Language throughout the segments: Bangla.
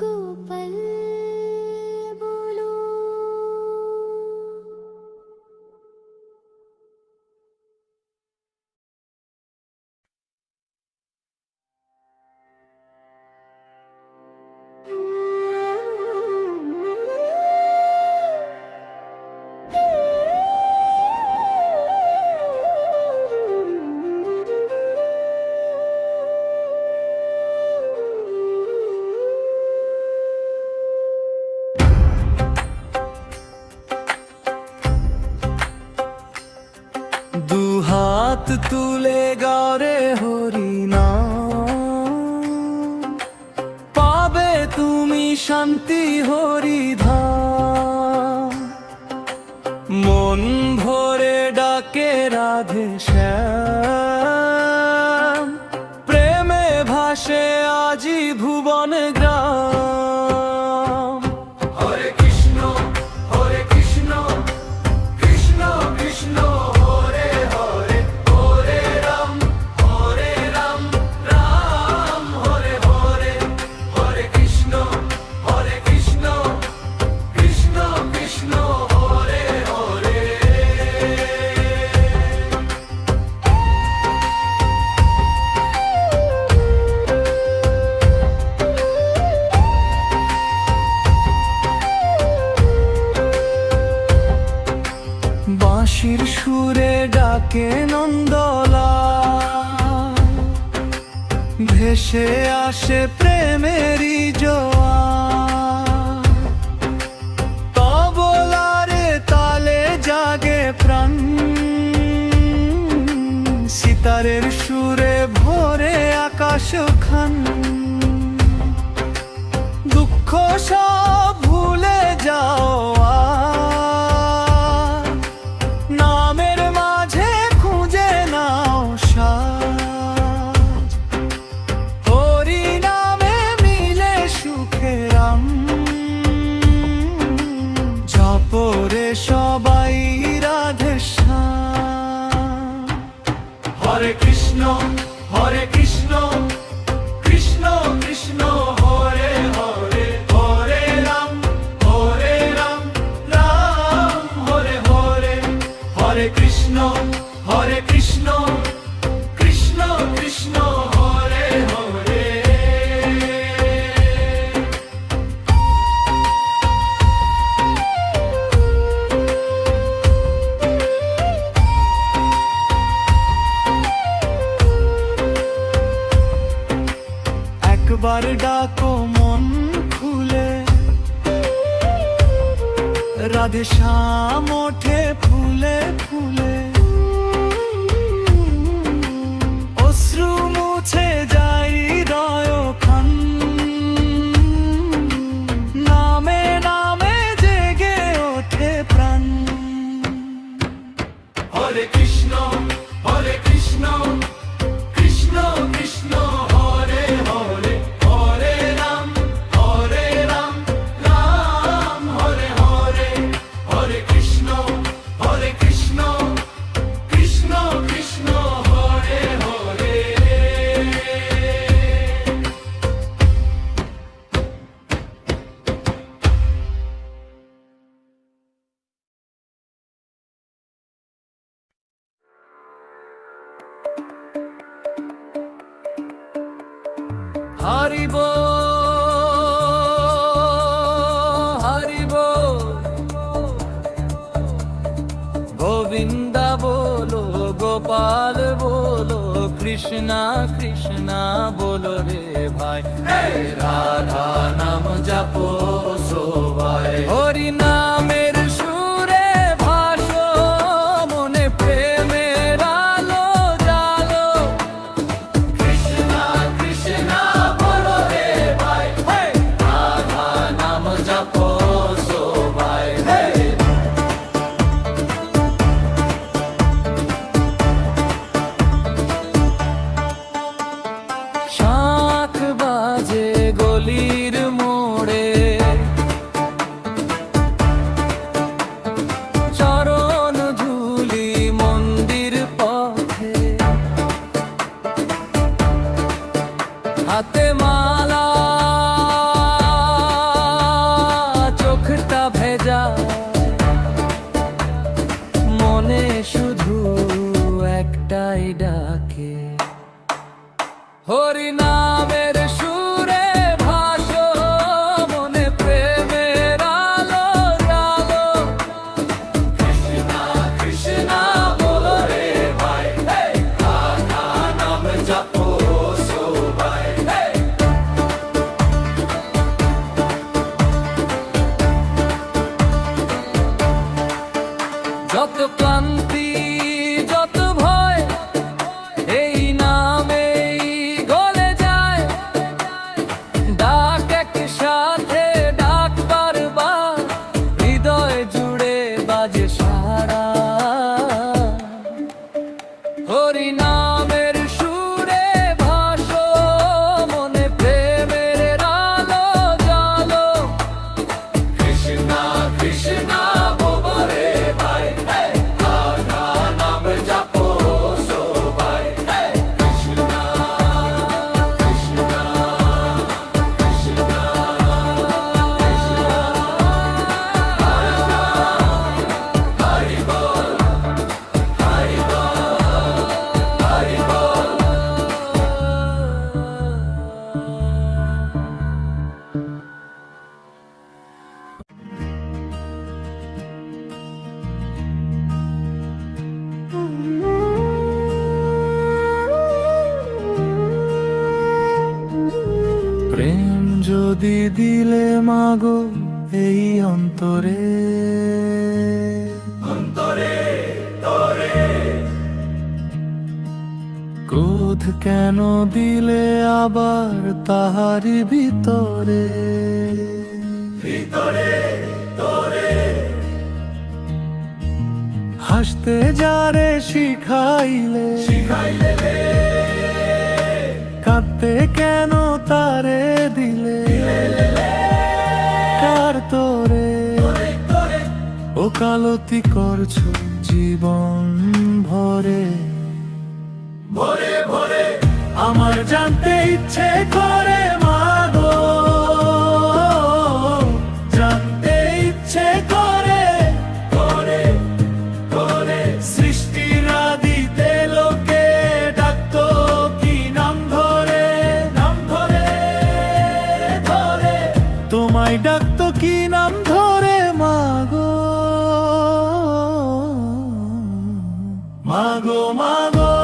গোপাল বলো। দুহাত তুলে গারে হরিনাম, পাবে তুমি শান্তি হরিধাম। মন ভরে ডাকে রাধে শ্যাম, প্রেমে ভাসে আজি ভুবন গ্রাম। হরে কৃষ্ণ হরে কৃষ্ণ, কৃষ্ণ কৃষ্ণ হরে হরে, হরে রাম রাম হরে হরে। হরে কৃষ্ণ কৃষ্ণ কৃষ্ণ হরে হরে। বাঁশির সুরে ডাকে নন্দলা, ভেসে আসে প্রেমেরই জোয়ার। তবলারে তালে জাগে প্রাণ, সিতারের সুরে ভরে আকাশ খান। দুঃখ সব ভুলে যাও আর, নামের মাঝে খুঁজে নাও সাজ। হরি নামে মিলে সুখেরাম, জপরে সবাই রাধে শ্যাম। হরে কৃষ্ণ কৃষ্ণ কৃষ্ণ হরে হরে, হরে রাম রাম হরে হরে। হরে কৃষ্ণ কৃষ্ণ কৃষ্ণ হরে হরে। একবার ডাকো মন খুলে, রাধে শ্যাম ওঠে ফুলে ফুলে। অশ্রু মুছে যাই হৃদয় খান, নামে নামে জেগে ওঠে প্রাণ। হরে কৃষ্ণ কৃষ্ণ কৃষ্ণ হরে হরে। হরে রাম রাম হরে হরে। হরে কৃষ্ণ কৃষ্ণ কৃষ্ণ হরে হরে। হরি বল গোবিন্দা বলো, গোপাল বলো, কৃষ্ণা কৃষ্ণা বলো রে ভাই। রাধা নাম জপো সবাই, হরি নামের সুরে ভাসো, মনে প্রেমের আলো জালো। কৃষ্ণা কৃষ্ণা বলো রে ভাই, রাধা নাম জপো সবাই। শাঁখ বাজে গলির মোড়ে, হাতে মালা, চোখটা ভেজা, মনে শুধু একটাই ডাকে, হরি নামের সুরে ভাসো, মনে প্রেমের আলো জালো। কৃষ্ণা কৃষ্ণা বলো রে ভাই, রাধা নাম জপো সবাই। যত ক্লান্তি যত ভয় এই নামেই গলে যায়, ডাক একসাথে ডাক বারবার, হৃদয় জুড়ে বাজে সারা। হরি নামের সুরে ভাসো, মনে প্রেমের আলো জালো। কৃষ্ণা কৃষ্ণা বলো রে ভাই, রাধা নাম জপো সবাই। কৃষ্ণা কৃষ্ণা কৃষ্ণা হরি বল, হরি বল, হরি বল। প্রেম যদি দিলে মাগো এই অন্তরে, অন্তরে তোরে, ক্রোধ কেন দিলে আবার তাহারি ভিতরে, ভিতরে তোরে, হাসতে যারে শিখাইলে, শিখাইলে কাঁদতে কেন তারে দিলে, কার তোরে ওকালতি করছো জীবন ভরে, ভরে ভরে। আমার জানতে ইচ্ছে করে মাগো, জানতে ইচ্ছে করে, করে করে। সৃষ্টির আদিতে লোকে ডাকতো কি নাম ধরে, নাম ধরে ধরে। তোমায় ডাকতো কি নাম ধরে মাগো, মাগো মাগো।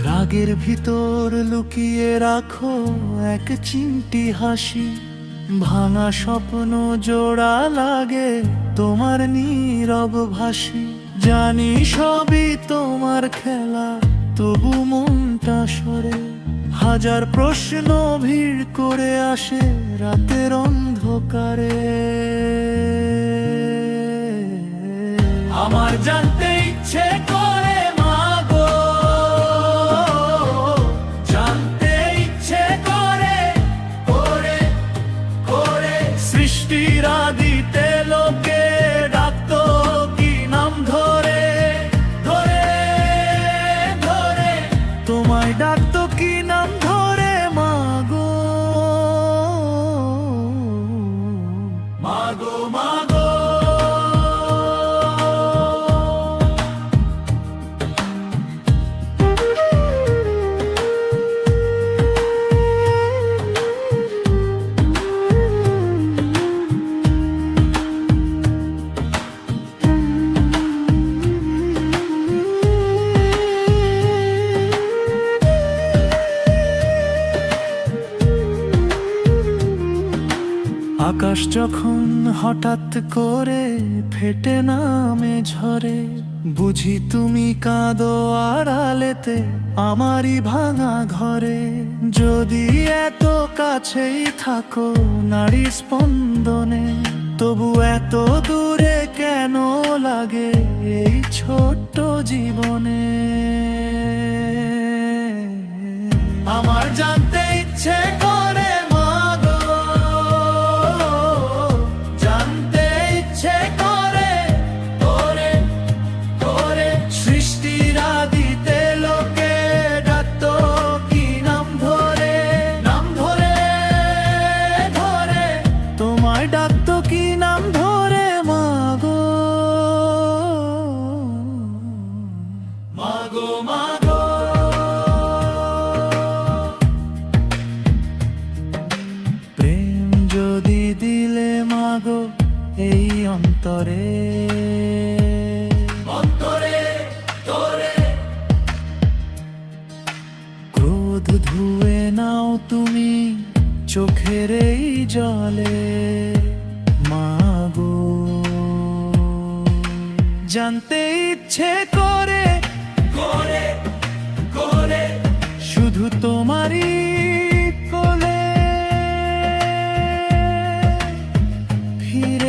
রাগের ভিতর লুকিয়ে রাখো এক চিমটি হাসি, ভাঙা স্বপ্ন জোড়া লাগে তোমার নীরব ভাসি। জানি সবই তোমার খেলা, তবু মনটা সরে, হাজার প্রশ্ন ভিড় করে আসে রাতের অন্ধকারে। আমার জানতে ইচ্ছে করে মাগো, জানতে ইচ্ছে করে, করে করে। সৃষ্টির আদিতে লোকে ডাকতো কি নাম ধরে, ধরে ধরে। তোমায় ডাকতো কি নাম ধরে মাগো, মাগো মাগো। আকাশ যখন হঠাৎ করে ফেটে নামে ঝরে, বুঝি তুমি কাঁদো আড়ালেতে আমারই ভাঙা ঘরে। যদি এত কাছেই থাকো নারী স্পন্দনে, তবু এত দূরে জীবনে আমার জানতে ইচ্ছে করে মাগো, জানতে ইচ্ছে করে তোরে তোরে সৃষ্টির আদিতে লোকে ডাকতো কি নাম ধরে, নাম ধরে ধরে তোমায় ডাকতো কি নাম ধরে মাগো, মাগো মাগো। প্রেম যদি দিলে মাগো এই অন্তরে, অন্তরে তোরে ক্রোধ ধুয়ে নাও তুমি চোখের এই জলে মাগো, জানতে ইচ্ছে করে করে করে শুধু তোমারই কোলে ফিরে